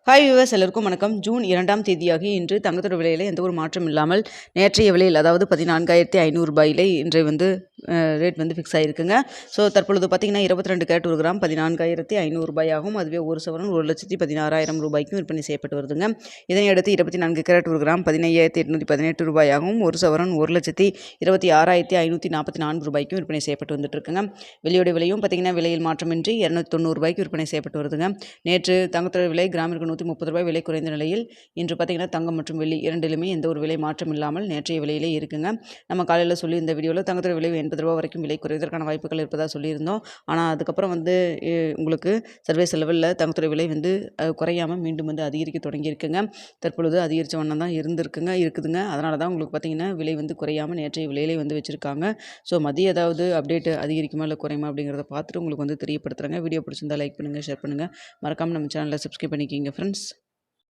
Hi viewers, எல்லாருக்கும் வணக்கம். June 2ஆம் தேதியாகி இன்று தங்கத்தோட விலையில் எந்த ஒரு மாற்றம் இல்லாமல் நேற்றைய விலையில், அதாவது 14,500 ரூபாயிலே இன்றைய ரேட் ஃபிக்ஸ் ஆகிருக்குங்க. ஸோ தற்பொழுது பார்த்தீங்கன்னா 22 கேரட் ஒரு கிராம் 14,500 ரூபாயாகும். அதுவே ஒரு சவரன் 1,16,000 ரூபாய்க்கும் விற்பனை செய்யப்பட்டு வருதுங்க. இதனையடுத்து 24 கேரட் ஒரு கிராம் 15,818 ரூபாயாகவும், ஒரு சவரன் 1,26,544 ரூபாய்க்கும் விற்பனை செய்யப்பட்டு வந்துட்டு இருக்குங்க. வெள்ளியோட விலையும் பார்த்தீங்கன்னா விலையில் மாற்றமின்றி 290 ரூபாய்க்கு விற்பனை செய்யப்பட்டு வருதுங்க. நேற்று தங்கத்தோட விலை கிராமிற்கு 130 ரூபாய் விலை குறைந்த நிலையில் இன்று பார்த்தீங்கன்னா தங்கம் மற்றும் வெள்ளி இரண்டிலுமே எந்த ஒரு விலை மாற்றம் இல்லாமல் நேற்றைய விலையிலே இருக்குங்க. நம்ம காலையில் சொல்லி இந்த வீடியோவில் தங்கத்தோட விலை 80 ரூபா வரைக்கும் விலை குறைவதற்கான வாய்ப்புகள் இருப்பதாக சொல்லியிருந்தோம். ஆனால் அதுக்கப்புறம் உங்களுக்கு சர்வீஸ் லெவலில் தங்கத்தோட விலை குறையாமல் மீண்டும் அதிகரிக்க தொடங்கியிருக்குங்க. தற்பொழுது அதிகரித்த வண்ணம் தான் இருக்குதுங்க. அதனால தான் உங்களுக்கு பார்த்தீங்கன்னா விலை குறையாமல் நேற்றைய விலையிலே வச்சுருக்காங்க. ஸோ மதியம் ஏதாவது அப்டேட் அதிகரிக்குமா இல்லை குறையுமா அப்படிங்கிறத பார்த்துட்டு உங்களுக்கு தெரியப்படுத்துகிறாங்க. வீடியோ பிடிச்சிருந்தா லைக் பண்ணுங்கள், ஷேர் பண்ணுங்கள். மறக்காமல் நம்ம சேனலை சப்ஸ்கிரைப் பண்ணிக்கிங்க ஃப்ரெண்ட்ஸ்.